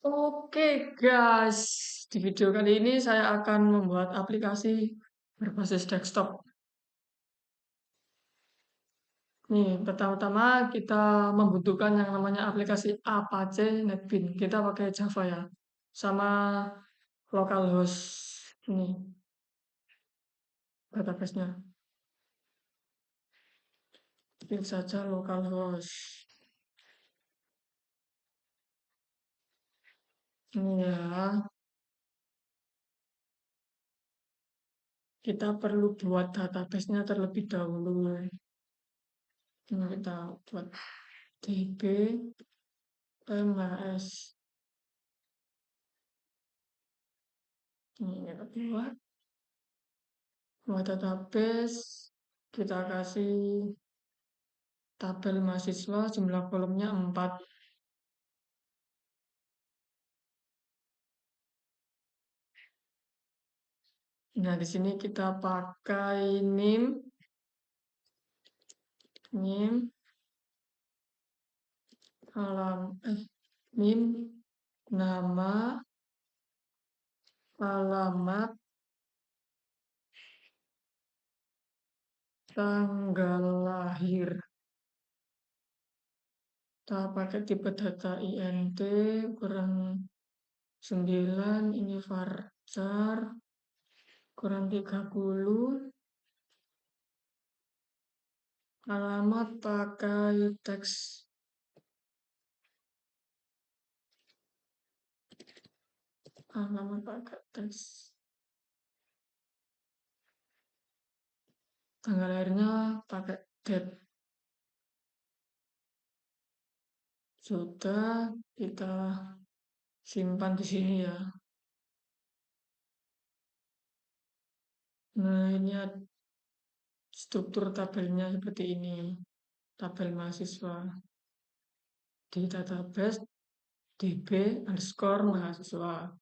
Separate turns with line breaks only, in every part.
Oke guys, di video kali ini saya akan membuat aplikasi berbasis desktop. Nih, pertama-tama kita membutuhkan yang namanya aplikasi Apache NetBeans. Kita pakai Java ya, sama localhost ini database-nya. Pilih saja localhost. Ini ya, kita perlu buat database-nya terlebih dahulu. Ini kita buat db mhs. Ini kita buat database, kita kasih tabel mahasiswa, jumlah kolomnya 4. Nah, di sini kita pakai name, name, nama, alamat, tanggal lahir. Kita pakai tipe data int, ukuran 9, ini varchar, ukuran 30. Alamat pakai teks. Alamat pakai teks. Tanggal lahirnya pakai date. Sudah, kita simpan di sini ya. Nah, ini struktur tabelnya seperti ini. Tabel mahasiswa. Di database db underscore mahasiswa.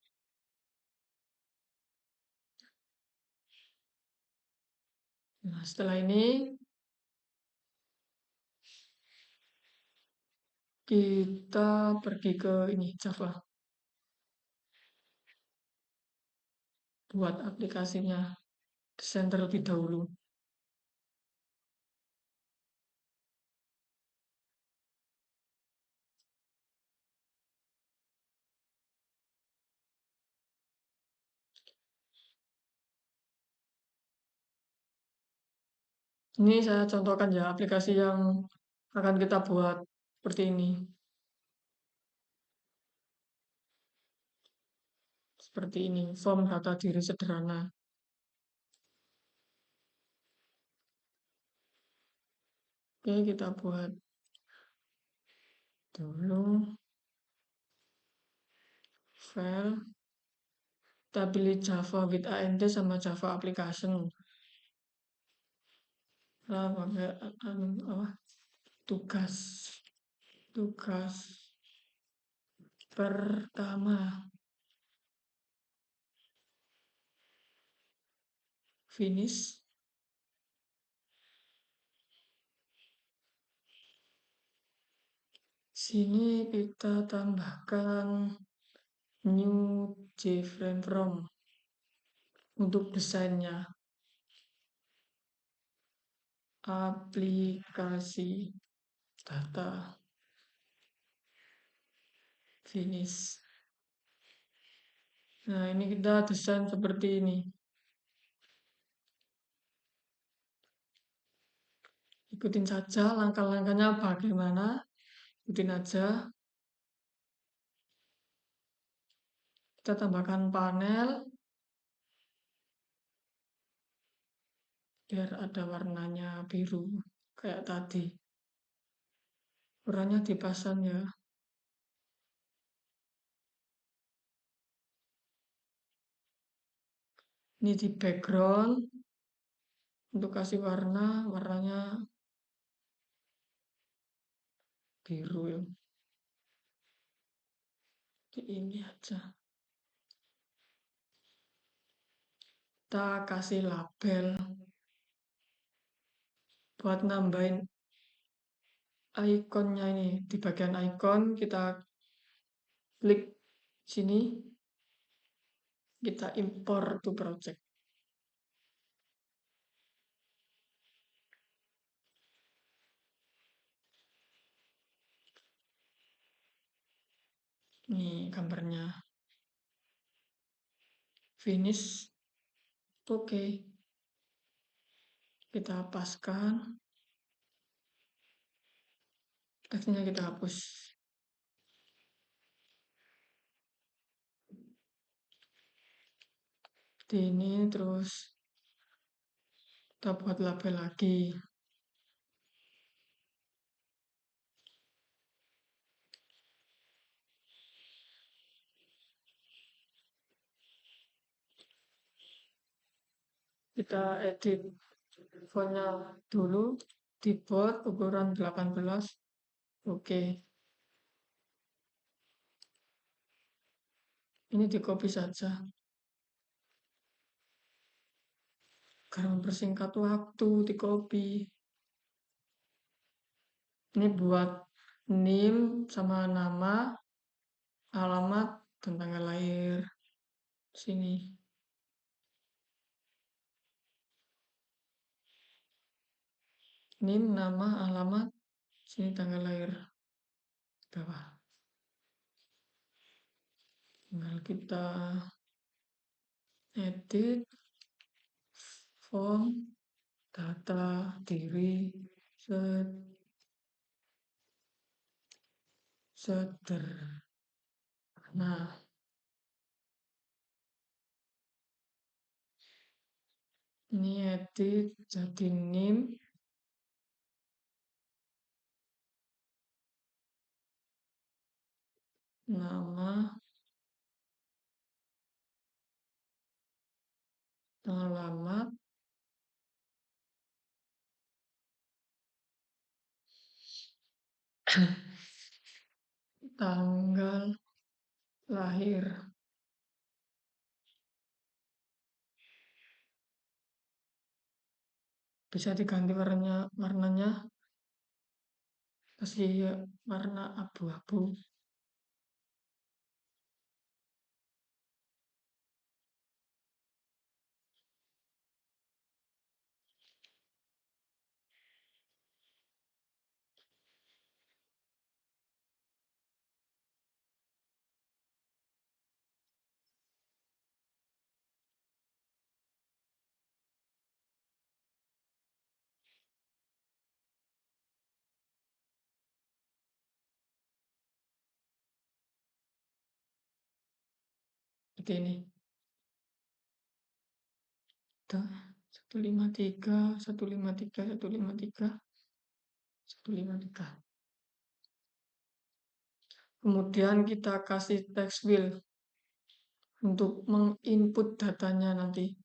Nah, setelah ini kita pergi ke ini Java. Buat aplikasinya. Desain terlebih dahulu. Ini saya contohkan ya aplikasi yang akan kita buat seperti ini. Seperti ini, form data diri sederhana. Oke, kita buat dulu file. Kita pilih Java with AND sama Java application. Nah, pakai tugas pertama finish. Sini kita tambahkan new JFrame from untuk desainnya. Aplikasi data finish. Nah, ini kita desain seperti ini. Ikutin saja langkah-langkahnya bagaimana. Ikutin aja. Kita tambahkan panel biar ada warnanya biru kayak tadi. Ukurannya dipasang ya. Ini di background untuk kasih warnanya biru ya. Di ini aja. Kita kasih label buat nambahin ikonnya ini. Di bagian icon kita klik Sini kita import to project. Ini gambarnya. Finish. Oke. Kita hapuskan. Teksnya kita hapus. Ini terus kita buat label lagi. Kita edit fontnya dulu, dibuat ukuran 18. Oke. Ini di copy saja. Karena mempersingkat waktu di copy. Ini buat NIM sama nama, alamat, dan tanggal lahir. Sini. NIM, nama, alamat, sini tanggal lahir. Bawah. Tinggal kita edit, font, data, diri, set, Nah, ini edit jadi NIM, nama, alamat, tanggal lahir. Bisa diganti warnanya kasih warna abu-abu. Seperti ini. 153, 153, 153, 153. Kemudian kita kasih text field untuk menginput datanya nanti.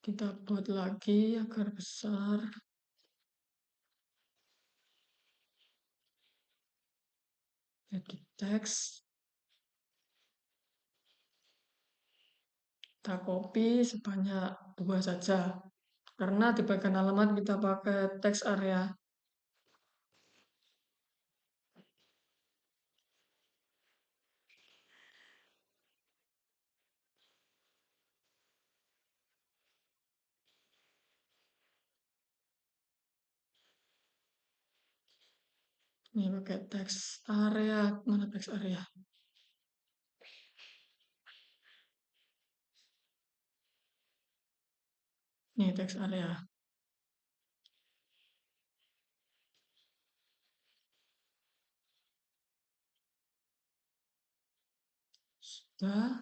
Kita buat lagi agar besar. Jadi teks. Kita copy sebanyak 2 saja. Karena di bagian alamat kita pakai teks area. Ini pakai teks area. Mana teks area? Ini teks area. Sudah.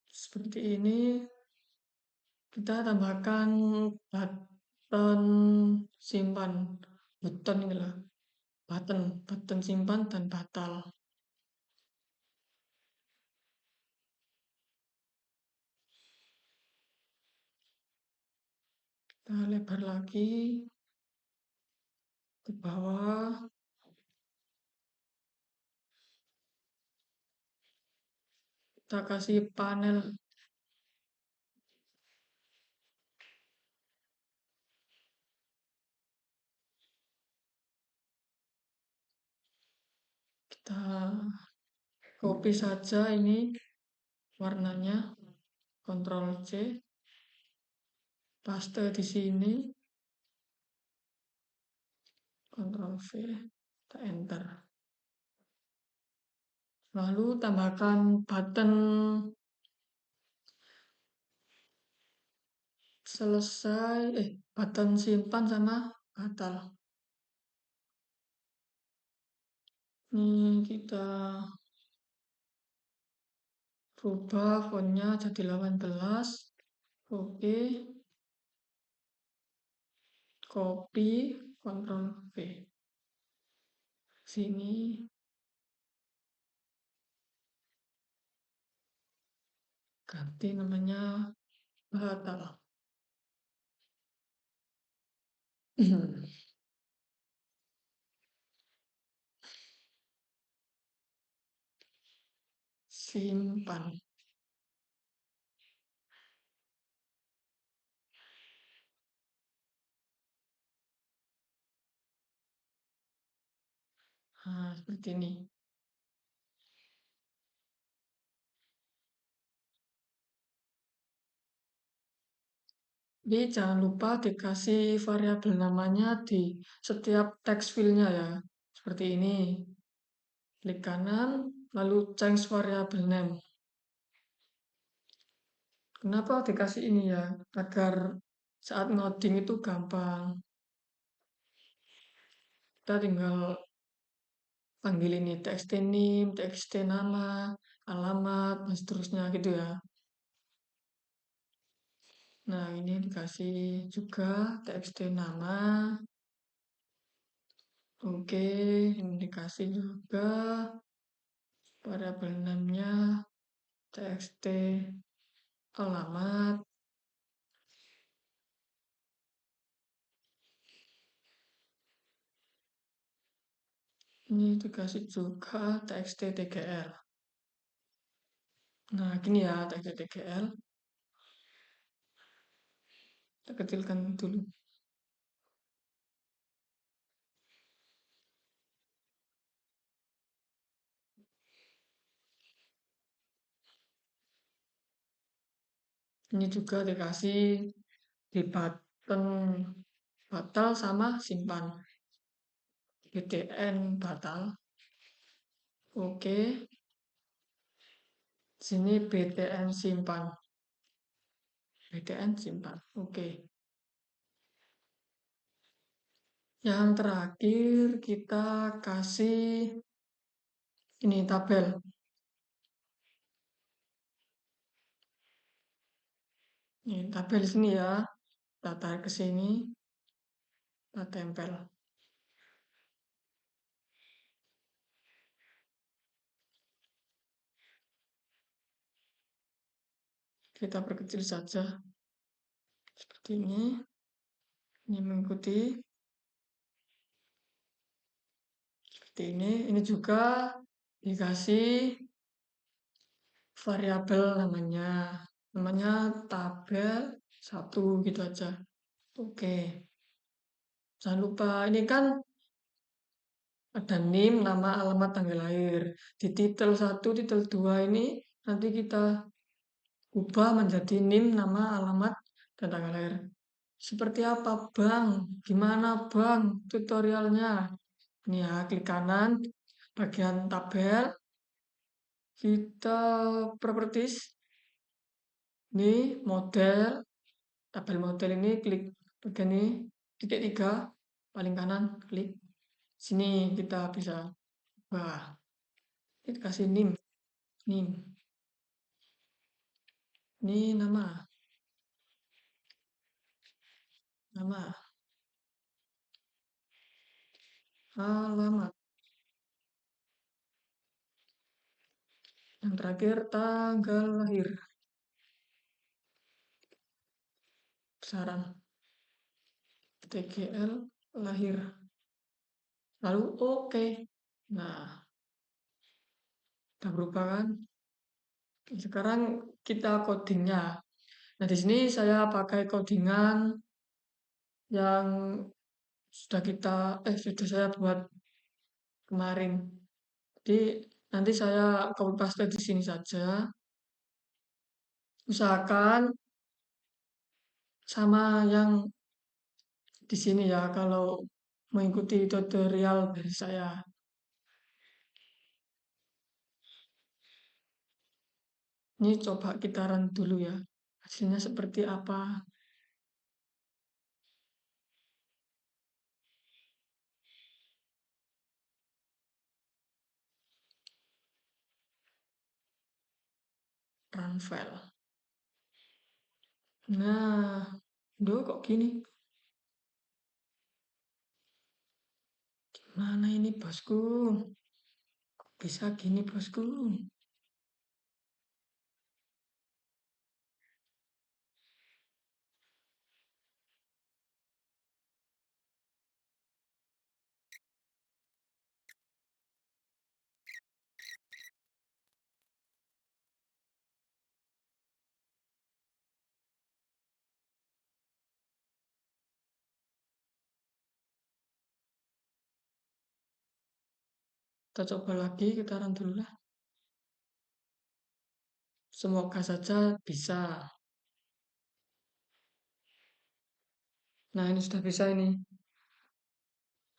Seperti ini. Kita tambahkan button simpan. Button ini lah. Button simpan dan batal. Kita lebar lagi ke bawah. kita kasih panel, kita copy saja ini warnanya, Ctrl C, paste di sini, Ctrl V, kita enter. Lalu tambahkan button selesai, button simpan sama batal. Ini kita rubah fontnya jadi 18. Oke, copy, Ctrl V. Sini, ganti namanya batal. Simpan. Nah, seperti ini. Jadi jangan lupa dikasih variabel namanya di setiap text field-nya ya. Seperti ini. Klik kanan, lalu change variable name. Kenapa dikasih ini ya? Agar saat ngoding itu gampang. Kita tinggal panggil ini txt name, txt nama, alamat, dan seterusnya gitu ya. Nah, ini dikasih juga txt nama. Oke, ini dikasih juga variabel namanya txt alamat. Ini dikasih juga txt tgl. Nah, gini ya txt tgl. Kita kecilkan dulu. Ini juga dikasih di button batal sama simpan. btn batal. Oke. Sini btn simpan. btn simpan. Oke. Yang terakhir kita kasih ini tabel. Ini tabel sini ya. Kita tarik ke sini. Kita tempel. Kita perkecil saja. Seperti ini. Ini mengikuti. Seperti ini. Ini juga dikasih variabel namanya. Namanya tabel 1 gitu aja. Oke. Jangan lupa ini kan ada name, nama, alamat, tanggal lahir. Di titel 1, titel 2 ini nanti kita ubah menjadi name, nama, alamat, dan tanggal lahir. Seperti apa Bang? Gimana Bang tutorialnya? Ini ya, klik kanan, bagian tabel, kita properties, ini model, tabel model ini klik bagian ini, titik 3, paling kanan, klik. Sini kita bisa ubah. Kita kasih name. Ini nama, alamat. Yang terakhir tanggal lahir. Besaran. TGL lahir. Lalu oke. Nah, udah berubah kan? Sekarang kita codingnya. Nah, di sini saya pakai codingan yang sudah saya buat kemarin. Jadi nanti saya copy paste di sini saja. Usahakan sama yang di sini ya kalau mengikuti tutorial dari saya. Ini coba kita run dulu ya. Hasilnya seperti apa? Run file. Nah, duh kok gini? Gimana ini bosku? Kok bisa gini bosku? Kita coba lagi, kita run dulu lah. Semoga saja bisa. Nah, ini sudah bisa ini.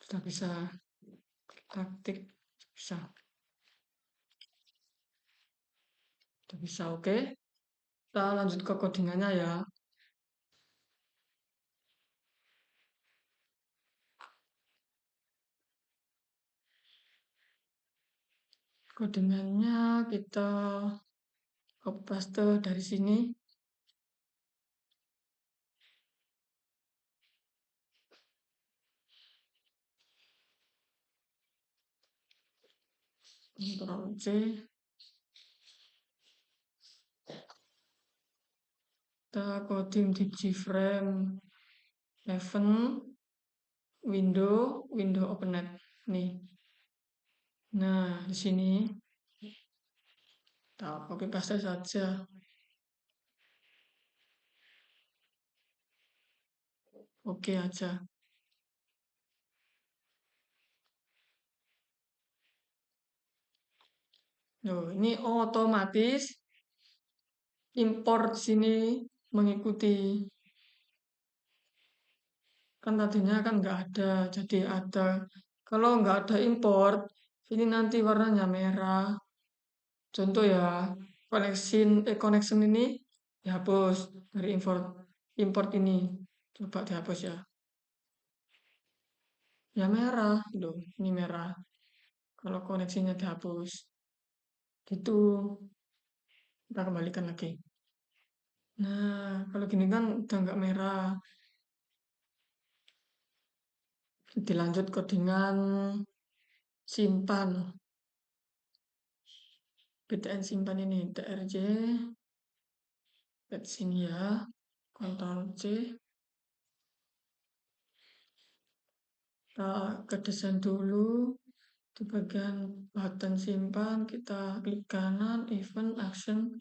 Sudah bisa. Kita ketik. Bisa. Sudah bisa, oke. Kita lanjut ke codingannya ya. Codingannya kita copy paste dari sini. Ctrl C. Kita coding di Gframe event window opened. Nih. Nah, di sini kita copy paste saja. Oke aja. Loh, ini otomatis import sini mengikuti. Kan tadinya kan nggak ada, jadi ada. Kalau nggak ada import, ini nanti warnanya merah. Contoh ya, connection ini dihapus dari import ini. Coba dihapus ya. Ya merah, loh, ini merah. Kalau koneksinya dihapus, gitu. Kita kembalikan lagi. Nah, kalau gini kan udah nggak merah. Dilanjut codingan simpan. btn simpan ini trj. Lihat sini ya. Ctrl C. Kita ke desain dulu. Di bagian button simpan, kita klik kanan, event, action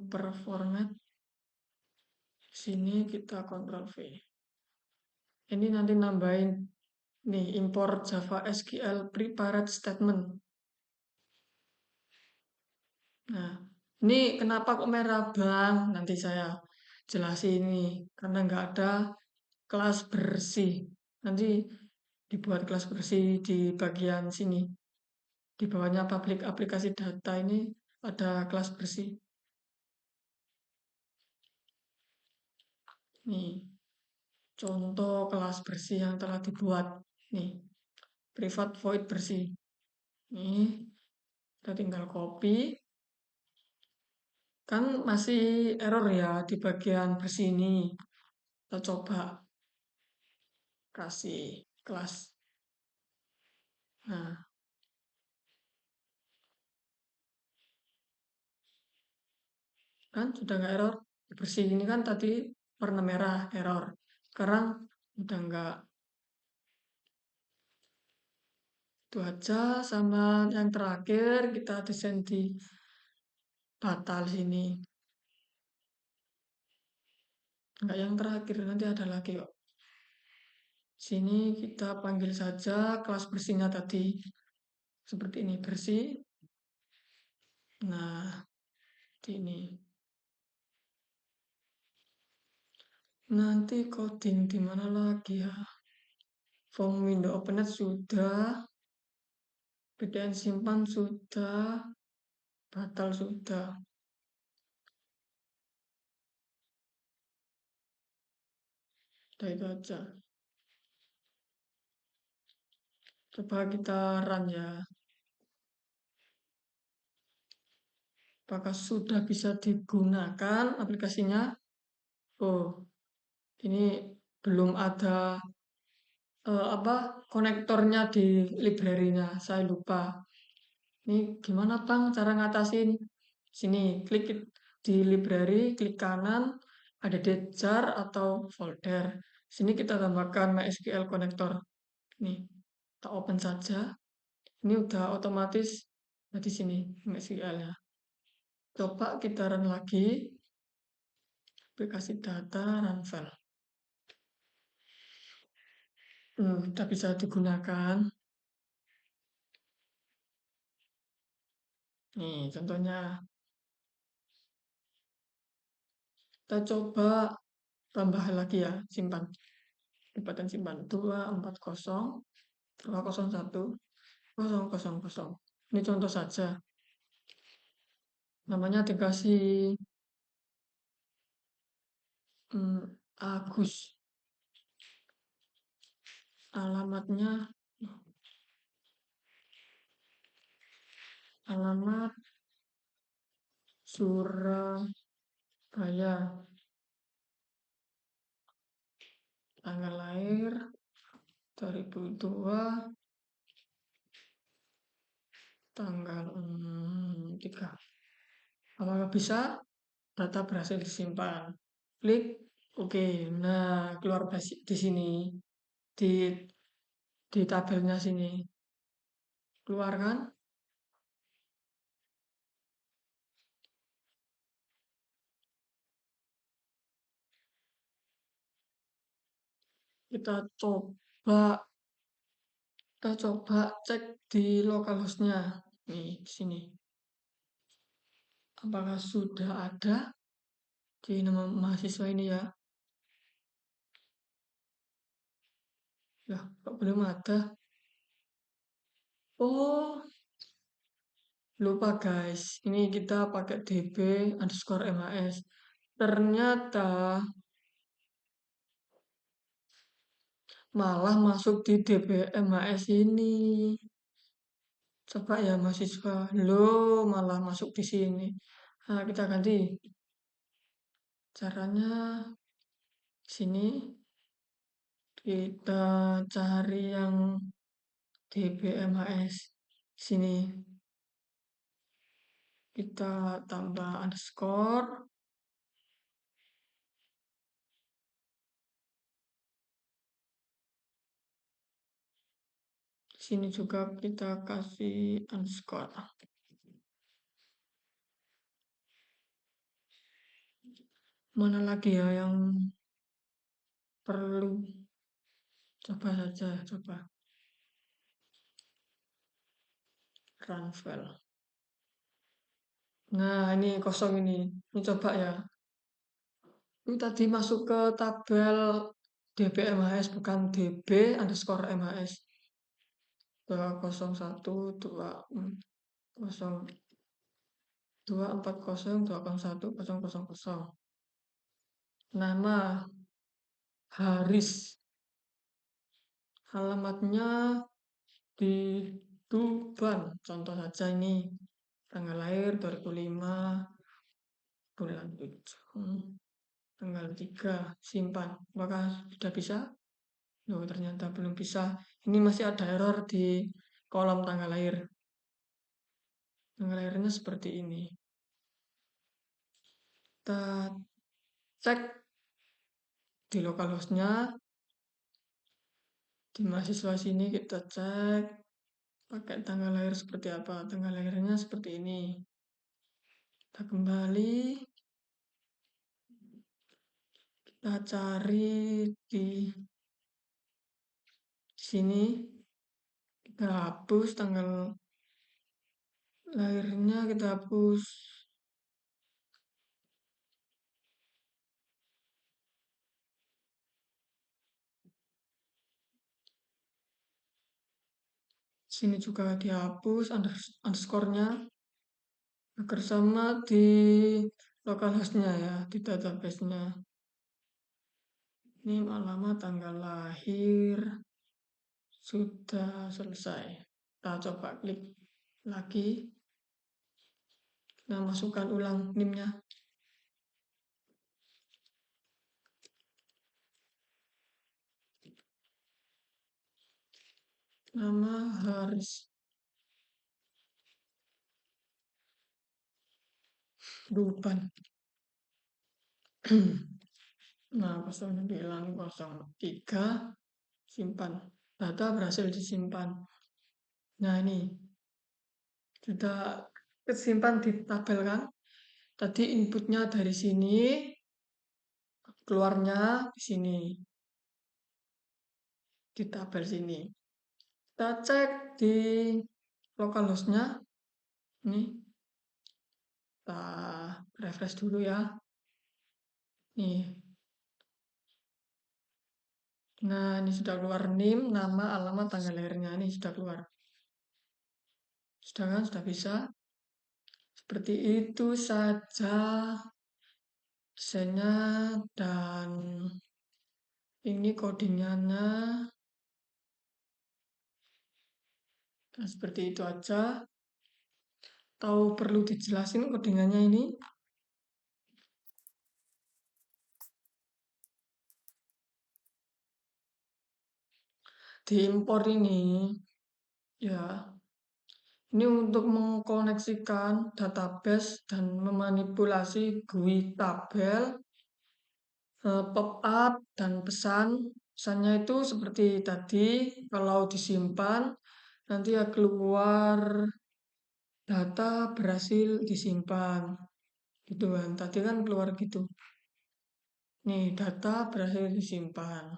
per format. Sini kita Ctrl V. Ini nanti nambahin nih import Java SQL prepared statement. Nah, ini kenapa kok merah bang? Nanti saya jelasin ini karena nggak ada kelas bersih. Nanti dibuat kelas bersih di bagian sini. Di bawahnya public aplikasi data ini ada kelas bersih. Nih, contoh kelas bersih yang telah dibuat. Nih, private void bersih. Nih, kita tinggal copy. Kan masih error ya di bagian bersih ini. Kita coba kasih kelas. Nah, kan sudah nggak error. Bersih ini kan tadi warna merah error. Sekarang udah nggak. Itu aja sama yang terakhir kita desain di batal sini. Enggak yang terakhir, nanti ada lagi kok. Sini kita panggil saja kelas bersihnya tadi. Seperti ini, bersih. Nah, ini. Nanti coding di mana lagi ya? Form window opener sudah. PDN simpan sudah. Batal sudah. Udah itu aja. Coba kita run ya. Apakah sudah bisa digunakan aplikasinya? Oh, ini belum ada apa konektornya di library-nya. Saya lupa. Ini gimana Bang cara ngatasin? Sini, klik di library, klik kanan, ada jar atau folder. Sini kita tambahkan MySQL connector. Nih, kita open saja. Ini udah otomatis di sini MySQL-nya. Coba kita run lagi. Aplikasi data run file. Udah bisa digunakan. Nih, contohnya kita coba tambah lagi ya, simpan. Tempatan simpan 240 201 000. Ini contoh saja. Namanya dikasih Agus. Alamatnya alamat Surabaya. Tanggal lahir 2002, tanggal 3. Apakah bisa? Data berhasil disimpan. Klik oke. Nah, keluar di sini di tabelnya sini. Keluar kan? Kita coba cek di localhost-nya. Nih, di sini. Apakah sudah ada di nama mahasiswa ini ya? Ya, kok belum ada? Oh, lupa guys. Ini kita pakai db underscore mas. Ternyata malah masuk di dbms ini. Coba ya mahasiswa. Lo malah masuk di sini. Nah, kita ganti. Caranya sini kita cari yang dbms. Sini kita tambah underscore. Sini juga kita kasih underscore. Mana lagi ya yang perlu? Coba saja, coba. Run file. Nah, ini kosong ini. Ini coba ya. Ini tadi masuk ke tabel dbmhs, bukan db underscore mhs. 201 240 nama Haris, alamatnya di Tuban. Contoh saja ini tanggal lahir 2005, bulan 7, tanggal 3, simpan. Apakah sudah bisa? Loh, ternyata belum bisa. Ini masih ada error di kolom tanggal lahir. Tanggal lahirnya seperti ini. Kita cek di localhost-nya. Di mahasiswa sini kita cek pakai tanggal lahir seperti apa. Tanggal lahirnya seperti ini. Kita kembali, kita cari di sini, kita hapus tanggal lahirnya, kita hapus sini juga dihapus underscore-nya agar sama di localhost-nya ya, di database-nya. Ini alamat, tanggal lahir, sudah selesai. Kita coba klik lagi, kita masukkan ulang NIM-nya. Nama Haris Duban. Nah, 0903 simpan. Data berhasil disimpan. Nah, ini sudah kesimpan di tabel kan. Tadi inputnya dari sini, keluarnya di sini, di tabel sini. Kita cek di localhost-nya. Ini kita refresh dulu ya. Nih. Nah, ini sudah keluar NIM, nama, alamat, tanggal lahirnya. Ini sudah keluar. Sudah kan? Sudah bisa. Seperti itu saja desainnya dan ini codingnya. Nah, seperti itu aja. Tahu perlu dijelasin codingannya ini? Diimpor ini, ya, ini untuk mengkoneksikan database dan memanipulasi GUI tabel, pop-up, dan pesan. Pesannya itu seperti tadi, kalau disimpan, nanti ya keluar data berhasil disimpan. Gitu kan, tadi kan keluar gitu. Nih, data berhasil disimpan.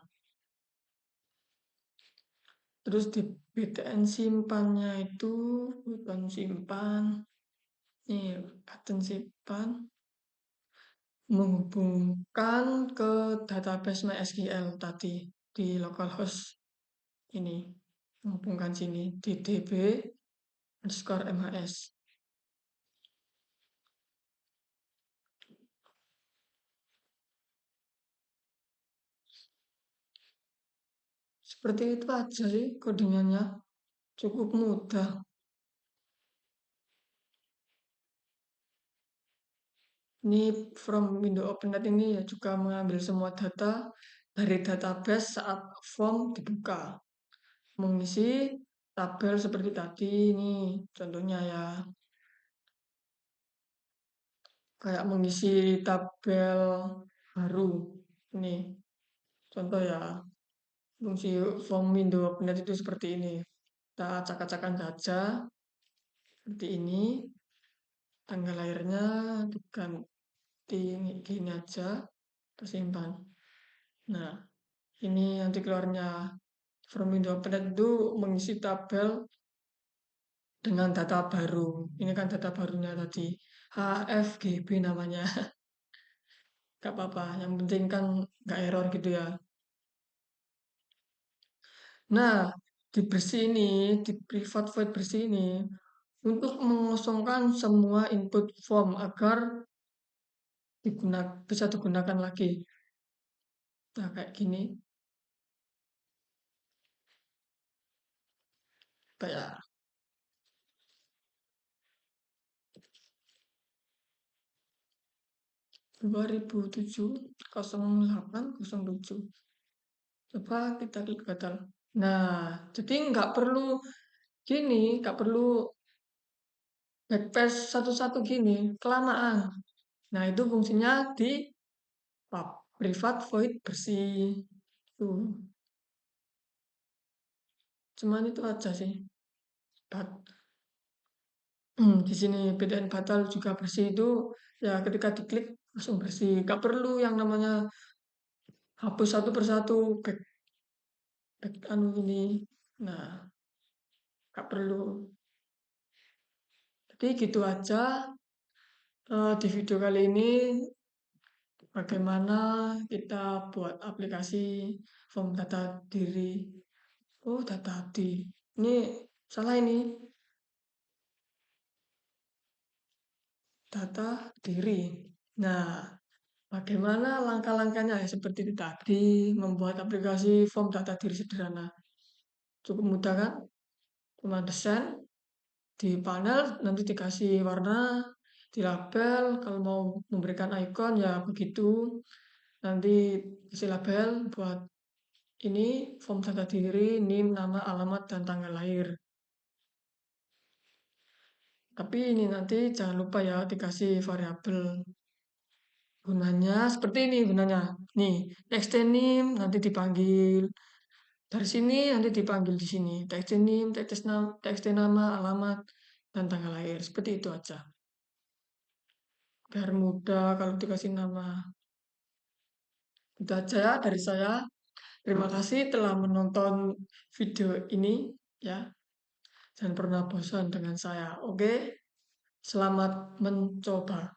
Terus di BTN simpannya itu, button simpan. Nih, button simpan menghubungkan ke database MySQL tadi di localhost ini. Menghubungkan sini di db_mhs. Seperti itu aja sih codingannya. Cukup mudah. Ini from window opener ini ya juga mengambil semua data dari database saat form dibuka. Mengisi tabel seperti tadi ini contohnya ya. Kayak mengisi tabel baru. Ini contoh ya. Fungsi form window opener itu seperti ini. Kita acak-acakan saja seperti ini. Tanggal lahirnya diganti gini aja, tersimpan. Nah, ini nanti keluarnya from window opener itu mengisi tabel dengan data baru. Ini kan data barunya tadi. HFGB namanya. Gak apa-apa. Yang penting kan gak error gitu ya. Nah, di bersih ini, di private void bersih ini, untuk mengosongkan semua input form agar bisa digunakan lagi. Nah, kayak gini. Kayak 2007-08-07. Coba kita klik batal. Nah, jadi nggak perlu gini, nggak perlu backpass satu-satu gini, kelamaan. Nah, itu fungsinya di private void bersih. Tuh, cuman itu aja sih. Di sini BTN batal juga bersih itu ya ketika diklik langsung bersih, nggak perlu yang namanya hapus satu persatu back anu ini. Nah, nggak perlu. Jadi gitu aja di video kali ini bagaimana kita buat aplikasi form data diri. Oh, data di. Ini salah ini, data diri. Nah, bagaimana langkah-langkahnya ya seperti itu tadi, membuat aplikasi form data diri sederhana. Cukup mudah kan? Cuma desain, di panel nanti dikasih warna, di label, kalau mau memberikan icon ya begitu. Nanti kasih label buat ini form data diri, NIM, nama, alamat, dan tanggal lahir. Tapi ini nanti jangan lupa ya dikasih variabel. Gunanya seperti ini gunanya. Nih, text name nanti dipanggil dari sini, nanti dipanggil di sini. Text name, text nama, alamat, dan tanggal lahir. Seperti itu aja. Biar mudah kalau dikasih nama. Itu aja ya dari saya. Terima kasih telah menonton video ini ya. Jangan pernah bosan dengan saya. Oke, selamat mencoba.